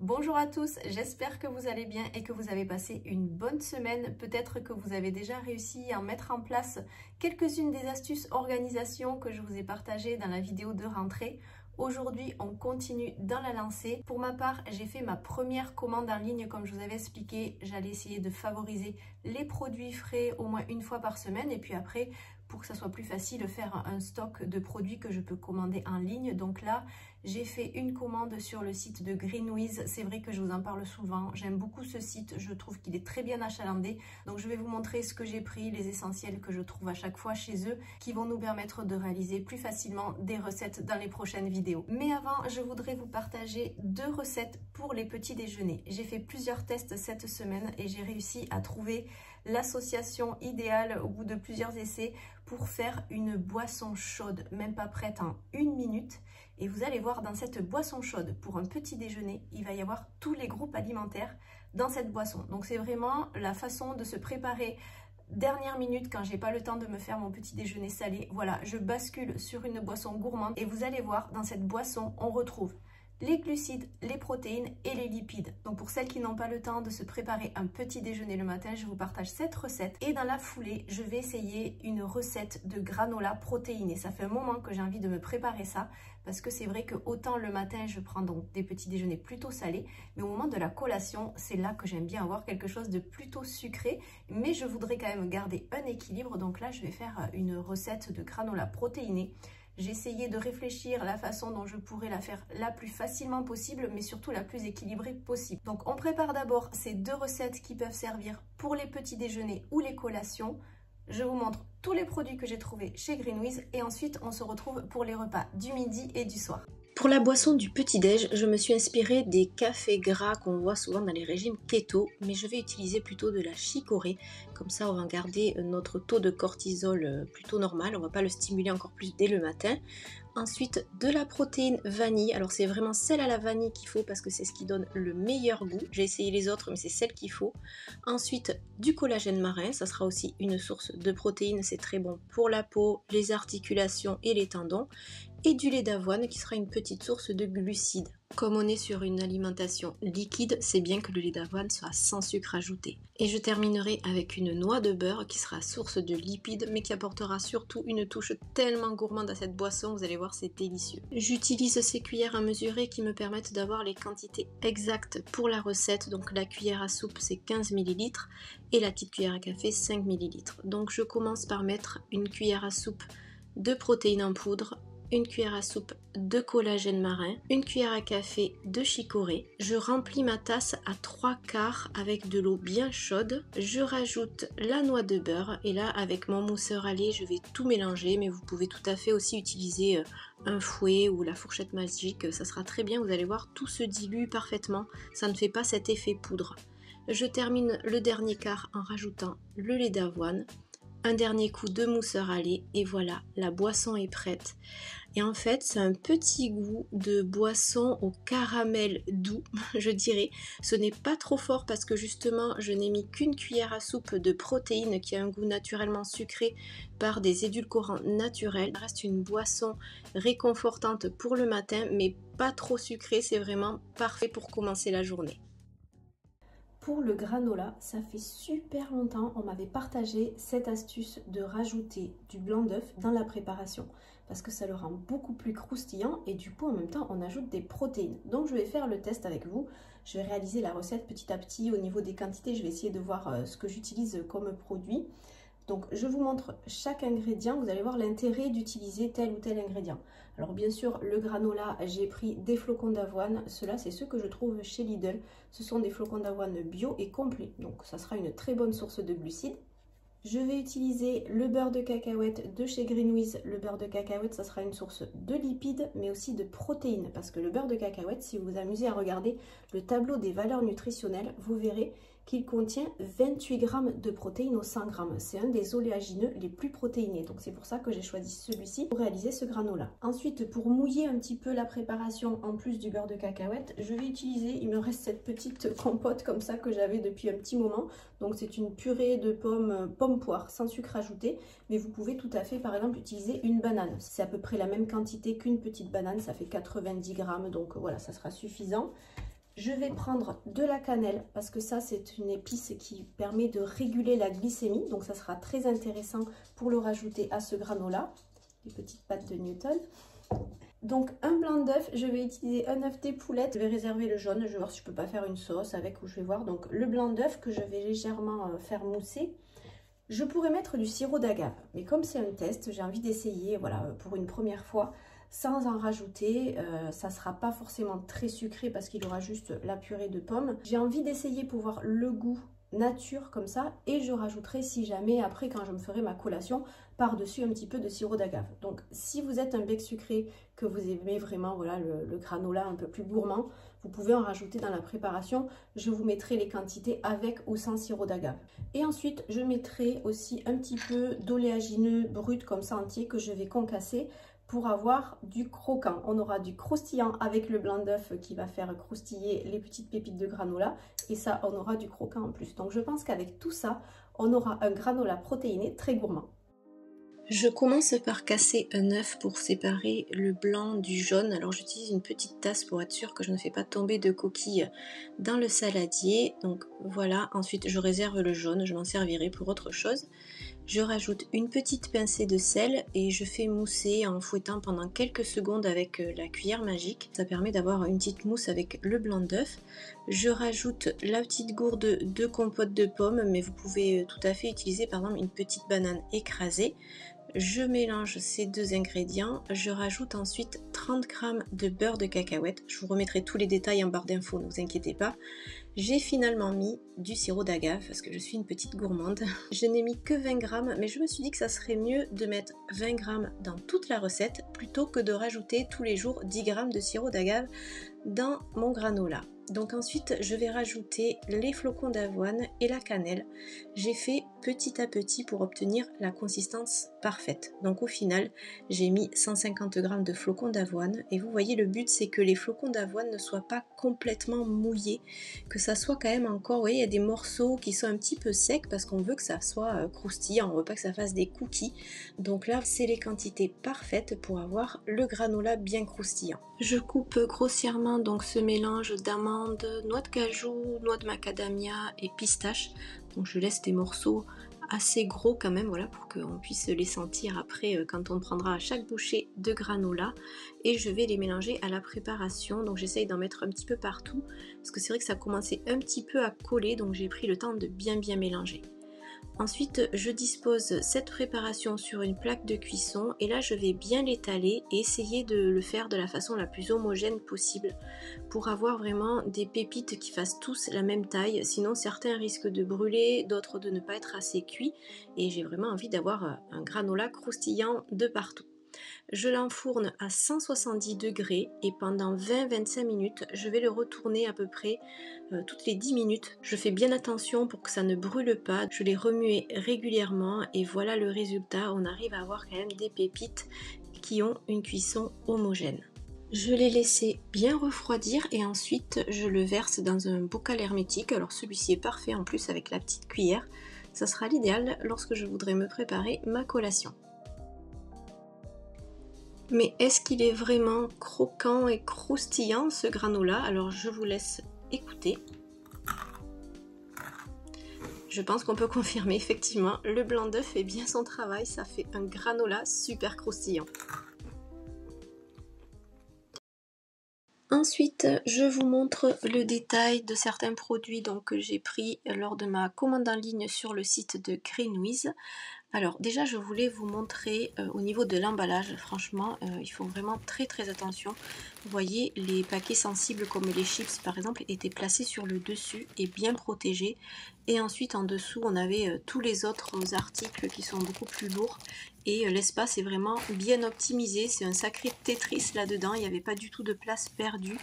Bonjour à tous, j'espère que vous allez bien et que vous avez passé une bonne semaine. Peut-être que vous avez déjà réussi à mettre en place quelques-unes des astuces organisation que je vous ai partagées dans la vidéo de rentrée. Aujourd'hui, on continue dans la lancée. Pour ma part, j'ai fait ma première commande en ligne comme je vous avais expliqué. J'allais essayer de favoriser les produits frais au moins une fois par semaine et puis après, pour que ça soit plus facile, faire un stock de produits que je peux commander en ligne. Donc là, j'ai fait une commande sur le site de Greenwiz. C'est vrai que je vous en parle souvent. J'aime beaucoup ce site. Je trouve qu'il est très bien achalandé. Donc je vais vous montrer ce que j'ai pris, les essentiels que je trouve à chaque fois chez eux qui vont nous permettre de réaliser plus facilement des recettes dans les prochaines vidéos. Mais avant, je voudrais vous partager 2 recettes pour les petits déjeuners. J'ai fait plusieurs tests cette semaine et j'ai réussi à trouver l'association idéale au bout de plusieurs essais pour faire une boisson chaude, même pas prête en 1 minute. Et vous allez voir, dans cette boisson chaude, pour un petit déjeuner, il va y avoir tous les groupes alimentaires dans cette boisson. Donc c'est vraiment la façon de se préparer dernière minute quand j'ai pas le temps de me faire mon petit déjeuner salé. Voilà, je bascule sur une boisson gourmande et vous allez voir, dans cette boisson, on retrouve les glucides, les protéines et les lipides. Donc pour celles qui n'ont pas le temps de se préparer un petit déjeuner le matin, je vous partage cette recette. Et dans la foulée, je vais essayer une recette de granola protéiné. Ça fait un moment que j'ai envie de me préparer ça parce que c'est vrai que autant le matin, je prends donc des petits déjeuners plutôt salés, mais au moment de la collation, c'est là que j'aime bien avoir quelque chose de plutôt sucré, mais je voudrais quand même garder un équilibre. Donc là, je vais faire une recette de granola protéiné. J'ai essayé de réfléchir à la façon dont je pourrais la faire la plus facilement possible, mais surtout la plus équilibrée possible. Donc on prépare d'abord ces 2 recettes qui peuvent servir pour les petits déjeuners ou les collations. Je vous montre tous les produits que j'ai trouvés chez Greenwiz et ensuite on se retrouve pour les repas du midi et du soir. Pour la boisson du petit-déj, je me suis inspirée des cafés gras qu'on voit souvent dans les régimes keto, mais je vais utiliser plutôt de la chicorée. Comme ça, on va garder notre taux de cortisol plutôt normal, on ne va pas le stimuler encore plus dès le matin. Ensuite, de la protéine vanille. Alors c'est vraiment celle à la vanille qu'il faut parce que c'est ce qui donne le meilleur goût. J'ai essayé les autres, mais c'est celle qu'il faut. Ensuite, du collagène marin. Ça sera aussi une source de protéines. C'est très bon pour la peau, les articulations et les tendons. Et du lait d'avoine qui sera une petite source de glucides. Comme on est sur une alimentation liquide, c'est bien que le lait d'avoine soit sans sucre ajouté. Et je terminerai avec une noix de beurre qui sera source de lipides mais qui apportera surtout une touche tellement gourmande à cette boisson, vous allez voir, c'est délicieux. J'utilise ces cuillères à mesurer qui me permettent d'avoir les quantités exactes pour la recette. Donc la cuillère à soupe c'est 15 ml et la petite cuillère à café 5 ml. Donc je commence par mettre une cuillère à soupe de protéines en poudre, une cuillère à soupe de collagène marin, une cuillère à café de chicorée. Je remplis ma tasse à 3/4 avec de l'eau bien chaude. Je rajoute la noix de beurre et là avec mon mousseur à lait je vais tout mélanger, mais vous pouvez tout à fait aussi utiliser un fouet ou la fourchette magique, ça sera très bien, vous allez voir, tout se dilue parfaitement, ça ne fait pas cet effet poudre. Je termine le dernier quart en rajoutant le lait d'avoine, un dernier coup de mousseur à lait et voilà, la boisson est prête. Et en fait, c'est un petit goût de boisson au caramel doux, je dirais. Ce n'est pas trop fort parce que justement, je n'ai mis qu'une cuillère à soupe de protéines qui a un goût naturellement sucré par des édulcorants naturels. Ça reste une boisson réconfortante pour le matin, mais pas trop sucrée. C'est vraiment parfait pour commencer la journée. Pour le granola, ça fait super longtemps, on m'avait partagé cette astuce de rajouter du blanc d'œuf dans la préparation parce que ça le rend beaucoup plus croustillant et du coup en même temps on ajoute des protéines. Donc je vais faire le test avec vous, je vais réaliser la recette petit à petit au niveau des quantités, je vais essayer de voir ce que j'utilise comme produit. Donc je vous montre chaque ingrédient, vous allez voir l'intérêt d'utiliser tel ou tel ingrédient. Alors bien sûr le granola, j'ai pris des flocons d'avoine, ceux-là c'est ceux que je trouve chez Lidl. Ce sont des flocons d'avoine bio et complets, donc ça sera une très bonne source de glucides. Je vais utiliser le beurre de cacahuète de chez Greenwiz. Le beurre de cacahuète, ça sera une source de lipides, mais aussi de protéines. Parce que le beurre de cacahuète, si vous vous amusez à regarder le tableau des valeurs nutritionnelles, vous verrez qu'il contient 28 grammes de protéines au 100 grammes. C'est un des oléagineux les plus protéinés. Donc c'est pour ça que j'ai choisi celui-ci pour réaliser ce granola. Ensuite, pour mouiller un petit peu la préparation, en plus du beurre de cacahuète, je vais utiliser, il me reste cette petite compote comme ça que j'avais depuis un petit moment. Donc c'est une purée de pommes poire sans sucre ajouté, mais vous pouvez tout à fait par exemple utiliser une banane. C'est à peu près la même quantité qu'une petite banane, ça fait 90 grammes, donc voilà, ça sera suffisant. Je vais prendre de la cannelle parce que ça c'est une épice qui permet de réguler la glycémie. Donc ça sera très intéressant pour le rajouter à ce granola. Les petites pâtes de Newton. Donc un blanc d'œuf, je vais utiliser un œuf d'épaulette. Je vais réserver le jaune, je vais voir si je peux pas faire une sauce avec ou je vais voir. Donc le blanc d'œuf que je vais légèrement faire mousser. Je pourrais mettre du sirop d'agave, mais comme c'est un test, j'ai envie d'essayer, voilà, pour une première fois, sans en rajouter. Ça sera pas forcément très sucré parce qu'il aura juste la purée de pommes. J'ai envie d'essayer pour voir le goût nature comme ça, et je rajouterai si jamais après quand je me ferai ma collation par-dessus un petit peu de sirop d'agave. Donc si vous êtes un bec sucré, que vous aimez vraiment voilà le granola un peu plus gourmand, vous pouvez en rajouter dans la préparation. Je vous mettrai les quantités avec ou sans sirop d'agave. Et ensuite je mettrai aussi un petit peu d'oléagineux brut comme ça entier que je vais concasser pour avoir du croquant. On aura du croustillant avec le blanc d'œuf qui va faire croustiller les petites pépites de granola. Et ça, on aura du croquant en plus. Donc je pense qu'avec tout ça, on aura un granola protéiné très gourmand. Je commence par casser un œuf pour séparer le blanc du jaune. Alors j'utilise une petite tasse pour être sûre que je ne fais pas tomber de coquilles dans le saladier. Donc voilà, ensuite je réserve le jaune, je m'en servirai pour autre chose. Je rajoute une petite pincée de sel et je fais mousser en fouettant pendant quelques secondes avec la cuillère magique. Ça permet d'avoir une petite mousse avec le blanc d'œuf. Je rajoute la petite gourde de compote de pommes, mais vous pouvez tout à fait utiliser par exemple une petite banane écrasée. Je mélange ces deux ingrédients, je rajoute ensuite 30 g de beurre de cacahuète. Je vous remettrai tous les détails en barre d'infos, ne vous inquiétez pas. J'ai finalement mis du sirop d'agave parce que je suis une petite gourmande. Je n'ai mis que 20 g, mais je me suis dit que ça serait mieux de mettre 20 g dans toute la recette plutôt que de rajouter tous les jours 10 g de sirop d'agave dans mon granola. Donc ensuite je vais rajouter les flocons d'avoine et la cannelle. J'ai fait petit à petit pour obtenir la consistance parfaite. Donc au final j'ai mis 150 g de flocons d'avoine et vous voyez le but c'est que les flocons d'avoine ne soient pas complètement mouillés, que ça soit quand même encore, vous voyez il y a des morceaux qui sont un petit peu secs parce qu'on veut que ça soit croustillant, on veut pas que ça fasse des cookies. Donc là c'est les quantités parfaites pour avoir le granola bien croustillant. Je coupe grossièrement donc ce mélange d'amandes, noix de cajou, noix de macadamia et pistache. Donc je laisse des morceaux assez gros quand même, voilà, pour qu'on puisse les sentir après quand on prendra à chaque bouchée de granola. Et je vais les mélanger à la préparation. Donc j'essaye d'en mettre un petit peu partout parce que c'est vrai que ça commençait un petit peu à coller, donc j'ai pris le temps de bien mélanger. Ensuite, je dispose cette préparation sur une plaque de cuisson et là je vais bien l'étaler et essayer de le faire de la façon la plus homogène possible pour avoir vraiment des pépites qui fassent tous la même taille. Sinon certains risquent de brûler, d'autres de ne pas être assez cuits et j'ai vraiment envie d'avoir un granola croustillant de partout. Je l'enfourne à 170 degrés et pendant 20-25 minutes, je vais le retourner à peu près toutes les 10 minutes. Je fais bien attention pour que ça ne brûle pas. Je les remue régulièrement et voilà le résultat. On arrive à avoir quand même des pépites qui ont une cuisson homogène. Je l'ai laissé bien refroidir et ensuite je le verse dans un bocal hermétique. Alors celui-ci est parfait en plus avec la petite cuillère. Ça sera l'idéal lorsque je voudrais me préparer ma collation. Mais est-ce qu'il est vraiment croquant et croustillant ce granola? Alors je vous laisse écouter. Je pense qu'on peut confirmer effectivement, le blanc d'œuf fait bien son travail, ça fait un granola super croustillant. Ensuite, je vous montre le détail de certains produits donc, que j'ai pris lors de ma commande en ligne sur le site de Greenwiz. Alors déjà je voulais vous montrer au niveau de l'emballage, franchement il faut vraiment très attention. Vous voyez les paquets sensibles comme les chips par exemple étaient placés sur le dessus et bien protégés. Et ensuite en dessous on avait tous les autres articles qui sont beaucoup plus lourds. Et l'espace est vraiment bien optimisé, c'est un sacré Tetris là-dedans, il n'y avait pas du tout de place perdue.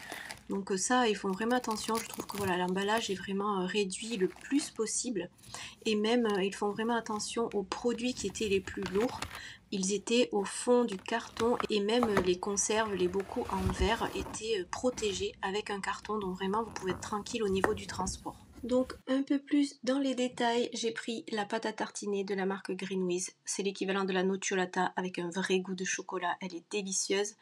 Donc ça, ils font vraiment attention, je trouve que voilà, l'emballage est vraiment réduit le plus possible. Et même, ils font vraiment attention aux produits qui étaient les plus lourds. Ils étaient au fond du carton et même les conserves, les bocaux en verre étaient protégés avec un carton. Donc vraiment, vous pouvez être tranquille au niveau du transport. Donc un peu plus dans les détails, j'ai pris la pâte à tartiner de la marque Greenwiz. C'est l'équivalent de la nocciolata avec un vrai goût de chocolat, elle est délicieuse.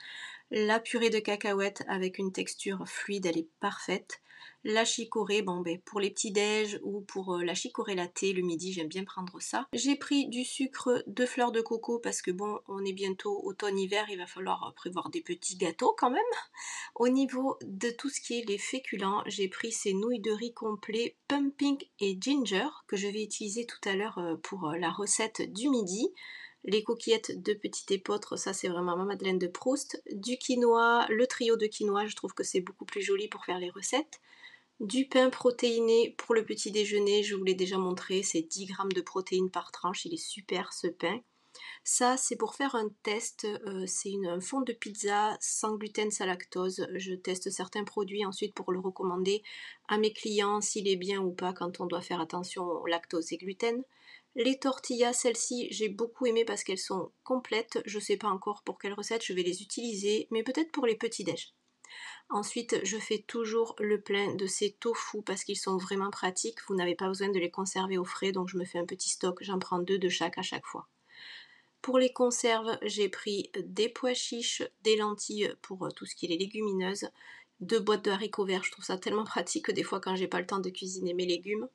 La purée de cacahuètes avec une texture fluide, elle est parfaite. La chicorée, bon ben pour les petits déj ou pour la chicorée latte le midi, j'aime bien prendre ça. J'ai pris du sucre de fleur de coco parce que bon, on est bientôt automne-hiver, il va falloir prévoir des petits gâteaux quand même. Au niveau de tout ce qui est les féculents, j'ai pris ces nouilles de riz complet pumpkin et ginger que je vais utiliser tout à l'heure pour la recette du midi. Les coquillettes de petit épeautre, ça c'est vraiment ma Madeleine de Proust. Du quinoa, le trio de quinoa, je trouve que c'est beaucoup plus joli pour faire les recettes. Du pain protéiné pour le petit déjeuner, je vous l'ai déjà montré, c'est 10 g de protéines par tranche, il est super ce pain. Ça c'est pour faire un test, c'est un fond de pizza sans gluten, sans lactose. Je teste certains produits ensuite pour le recommander à mes clients s'il est bien ou pas quand on doit faire attention au lactose et gluten. Les tortillas, celles-ci j'ai beaucoup aimé parce qu'elles sont complètes, je ne sais pas encore pour quelle recette je vais les utiliser, mais peut-être pour les petits déj. Ensuite, je fais toujours le plein de ces tofu parce qu'ils sont vraiment pratiques. Vous n'avez pas besoin de les conserver au frais, donc je me fais un petit stock. J'en prends 2 de chaque à chaque fois. Pour les conserves, j'ai pris des pois chiches, des lentilles pour tout ce qui est les légumineuses, 2 boîtes de haricots verts. Je trouve ça tellement pratique que des fois quand j'ai pas le temps de cuisiner mes légumes.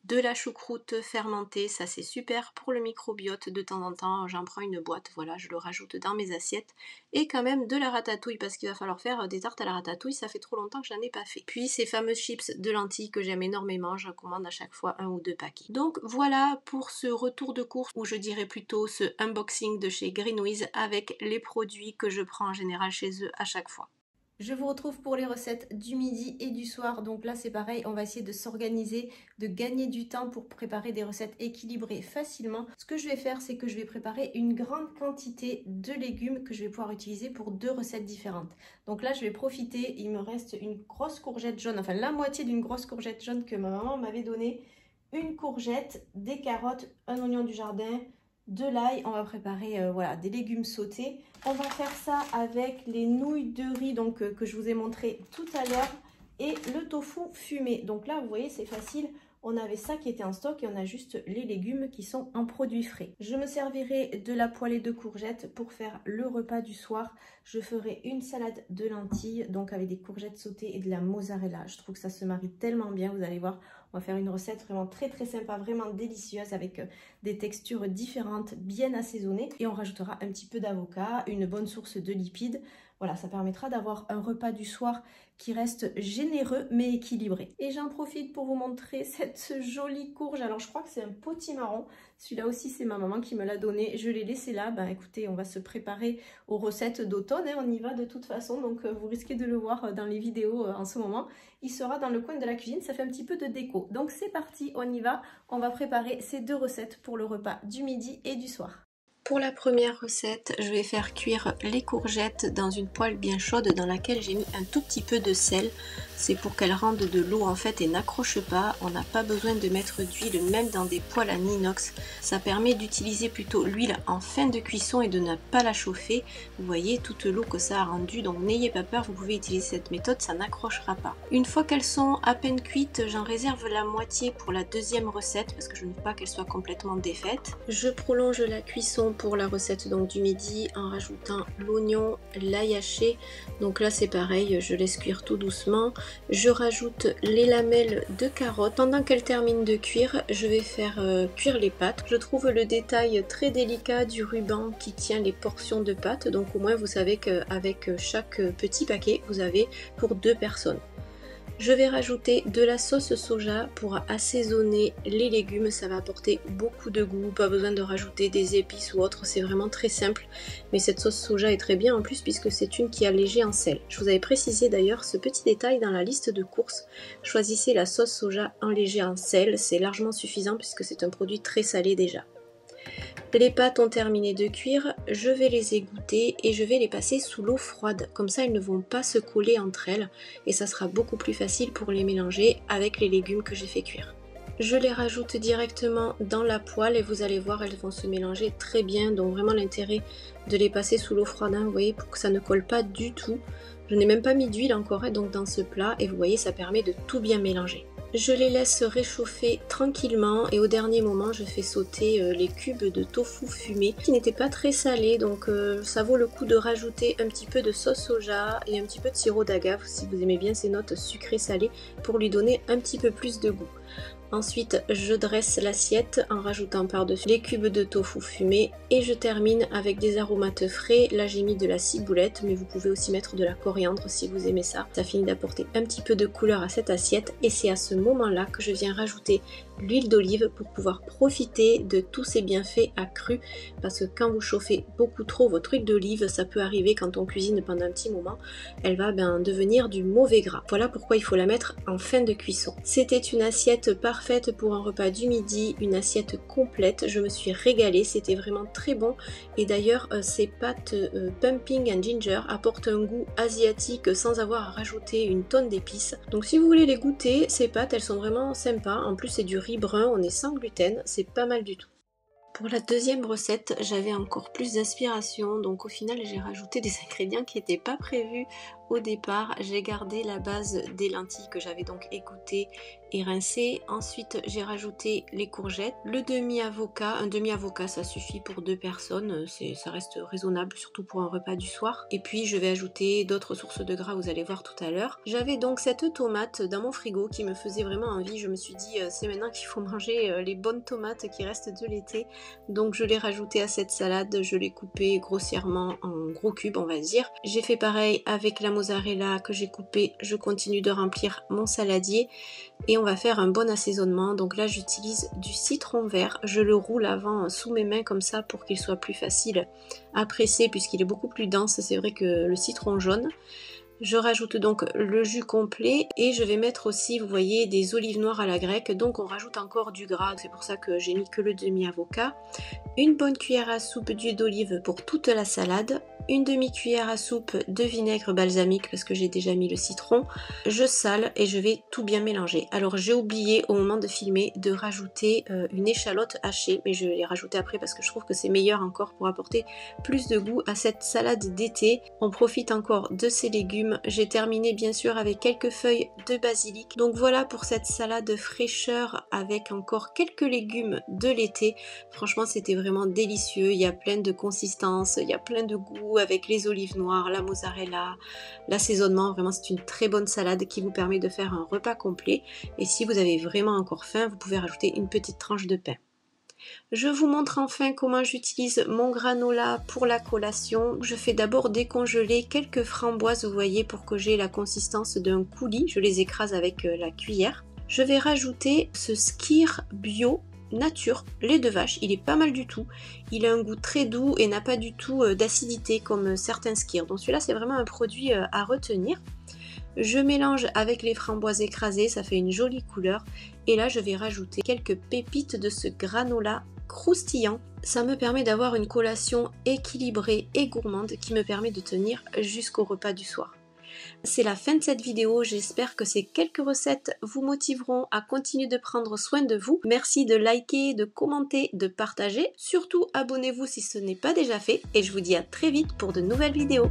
De la choucroute fermentée, ça c'est super pour le microbiote, de temps en temps j'en prends une boîte, voilà, je le rajoute dans mes assiettes. Et quand même de la ratatouille parce qu'il va falloir faire des tartes à la ratatouille, ça fait trop longtemps que j'en ai pas fait. Puis ces fameuses chips de lentilles que j'aime énormément, j'en commande à chaque fois 1 ou 2 paquets. Donc voilà pour ce retour de course, ou je dirais plutôt ce unboxing de chez Greenwiz avec les produits que je prends en général chez eux à chaque fois. Je vous retrouve pour les recettes du midi et du soir. Donc là, c'est pareil, on va essayer de s'organiser, de gagner du temps pour préparer des recettes équilibrées facilement. Ce que je vais faire, c'est que je vais préparer une grande quantité de légumes que je vais pouvoir utiliser pour 2 recettes différentes. Donc là, je vais profiter, il me reste une grosse courgette jaune, enfin la moitié d'une grosse courgette jaune que ma maman m'avait donnée, une courgette, des carottes, un oignon du jardin, de l'ail. On va préparer voilà, des légumes sautés. On va faire ça avec les nouilles de riz donc, que je vous ai montré tout à l'heure et le tofu fumé. Donc là, vous voyez, c'est facile. On avait ça qui était en stock et on a juste les légumes qui sont en produits frais. Je me servirai de la poêlée de courgettes pour faire le repas du soir. Je ferai une salade de lentilles, donc avec des courgettes sautées et de la mozzarella. Je trouve que ça se marie tellement bien, vous allez voir. On va faire une recette vraiment très sympa, vraiment délicieuse avec des textures différentes, bien assaisonnées. Et on rajoutera un petit peu d'avocat, une bonne source de lipides. Voilà, ça permettra d'avoir un repas du soir qui reste généreux mais équilibré. Et j'en profite pour vous montrer cette jolie courge. Alors je crois que c'est un potimarron. Celui-là aussi c'est ma maman qui me l'a donné. Je l'ai laissé là. Ben écoutez, on va se préparer aux recettes d'automne. Hein. On y va de toute façon. Donc vous risquez de le voir dans les vidéos en ce moment. Il sera dans le coin de la cuisine. Ça fait un petit peu de déco. Donc c'est parti, on y va. On va préparer ces 2 recettes pour le repas du midi et du soir. Pour la première recette, je vais faire cuire les courgettes dans une poêle bien chaude dans laquelle j'ai mis un tout petit peu de sel. C'est pour qu'elles rendent de l'eau en fait et n'accrochent pas. On n'a pas besoin de mettre d'huile même dans des poêles en inox. Ça permet d'utiliser plutôt l'huile en fin de cuisson et de ne pas la chauffer. Vous voyez toute l'eau que ça a rendue, donc n'ayez pas peur, vous pouvez utiliser cette méthode, ça n'accrochera pas. Une fois qu'elles sont à peine cuites, j'en réserve la moitié pour la deuxième recette parce que je ne veux pas qu'elles soient complètement défaites. Je prolonge la cuisson pour la recette donc du midi en rajoutant l'oignon, l'ail haché. Donc là c'est pareil, je laisse cuire tout doucement. Je rajoute les lamelles de carottes. Pendant qu'elles terminent de cuire, je vais faire cuire les pâtes. Je trouve le détail très délicat du ruban qui tient les portions de pâtes. Donc au moins vous savez qu'avec chaque petit paquet, vous avez pour 2 personnes. Je vais rajouter de la sauce soja pour assaisonner les légumes, ça va apporter beaucoup de goût, pas besoin de rajouter des épices ou autre, c'est vraiment très simple. Mais cette sauce soja est très bien en plus puisque c'est une qui est allégée en sel. Je vous avais précisé d'ailleurs ce petit détail dans la liste de courses. Choisissez la sauce soja allégée en sel, c'est largement suffisant puisque c'est un produit très salé déjà. Les pâtes ont terminé de cuire, je vais les égoutter et je vais les passer sous l'eau froide. Comme ça, elles ne vont pas se coller entre elles et ça sera beaucoup plus facile pour les mélanger avec les légumes que j'ai fait cuire. Je les rajoute directement dans la poêle et vous allez voir, elles vont se mélanger très bien. Donc vraiment l'intérêt de les passer sous l'eau froide, hein, vous voyez, pour que ça ne colle pas du tout. Je n'ai même pas mis d'huile encore donc dans ce plat et vous voyez, ça permet de tout bien mélanger. Je les laisse réchauffer tranquillement et au dernier moment je fais sauter les cubes de tofu fumé qui n'étaient pas très salés, donc ça vaut le coup de rajouter un petit peu de sauce soja et un petit peu de sirop d'agave si vous aimez bien ces notes sucrées salées pour lui donner un petit peu plus de goût. Ensuite, je dresse l'assiette en rajoutant par-dessus les cubes de tofu fumé et je termine avec des aromates frais. Là, j'ai mis de la ciboulette, mais vous pouvez aussi mettre de la coriandre si vous aimez ça. Ça finit d'apporter un petit peu de couleur à cette assiette et c'est à ce moment-là que je viens rajouter l'huile d'olive pour pouvoir profiter de tous ces bienfaits accrus parce que quand vous chauffez beaucoup trop votre huile d'olive, ça peut arriver quand on cuisine pendant un petit moment, elle va devenir du mauvais gras. Voilà pourquoi il faut la mettre en fin de cuisson. C'était une assiette parfaite pour un repas du midi, une assiette complète, je me suis régalée, c'était vraiment très bon et d'ailleurs ces pâtes pumping and ginger apportent un goût asiatique sans avoir à rajouter une tonne d'épices. Donc si vous voulez les goûter, ces pâtes elles sont vraiment sympas, en plus c'est du riz brun, on est sans gluten, c'est pas mal du tout. Pour la deuxième recette, j'avais encore plus d'aspiration, donc au final j'ai rajouté des ingrédients qui n'étaient pas prévus au départ. J'ai gardé la base des lentilles que j'avais donc égouttées et rincées. Ensuite j'ai rajouté les courgettes, le demi-avocat. Un demi-avocat ça suffit pour 2 personnes, ça reste raisonnable surtout pour un repas du soir. Et puis je vais ajouter d'autres sources de gras, vous allez voir tout à l'heure. J'avais donc cette tomate dans mon frigo qui me faisait vraiment envie. Je me suis dit c'est maintenant qu'il faut manger les bonnes tomates qui restent de l'été. Donc je l'ai rajouté à cette salade, je l'ai coupé grossièrement en gros cubes on va dire. J'ai fait pareil avec la mozzarella que j'ai coupée, je continue de remplir mon saladier et on va faire un bon assaisonnement. Donc là j'utilise du citron vert, je le roule avant sous mes mains comme ça pour qu'il soit plus facile à presser puisqu'il est beaucoup plus dense, c'est vrai que le citron jaune. Je rajoute donc le jus complet et je vais mettre aussi, vous voyez, des olives noires à la grecque, donc on rajoute encore du gras, c'est pour ça que j'ai mis que le demi-avocat. Une bonne cuillère à soupe d'huile d'olive pour toute la salade, une demi-cuillère à soupe de vinaigre balsamique parce que j'ai déjà mis le citron. Je sale et je vais tout bien mélanger. Alors j'ai oublié au moment de filmer de rajouter une échalote hachée, mais je l'ai rajoutée après parce que je trouve que c'est meilleur encore pour apporter plus de goût à cette salade d'été. On profite encore de ces légumes. J'ai terminé bien sûr avec quelques feuilles de basilic. Donc voilà pour cette salade fraîcheur avec encore quelques légumes de l'été. Franchement c'était vraiment délicieux, il y a plein de consistance, il y a plein de goût avec les olives noires, la mozzarella, l'assaisonnement. Vraiment c'est une très bonne salade qui vous permet de faire un repas complet et si vous avez vraiment encore faim vous pouvez rajouter une petite tranche de pain. Je vous montre enfin comment j'utilise mon granola pour la collation. Je fais d'abord décongeler quelques framboises, vous voyez, pour que j'ai la consistance d'un coulis. Je les écrase avec la cuillère. Je vais rajouter ce skyr bio nature, lait de vache. Il est pas mal du tout. Il a un goût très doux et n'a pas du tout d'acidité comme certains skyrs. Donc celui-là c'est vraiment un produit à retenir. Je mélange avec les framboises écrasées, ça fait une jolie couleur. Et là, je vais rajouter quelques pépites de ce granola croustillant. Ça me permet d'avoir une collation équilibrée et gourmande qui me permet de tenir jusqu'au repas du soir. C'est la fin de cette vidéo, j'espère que ces quelques recettes vous motiveront à continuer de prendre soin de vous. Merci de liker, de commenter, de partager. Surtout, abonnez-vous si ce n'est pas déjà fait et je vous dis à très vite pour de nouvelles vidéos.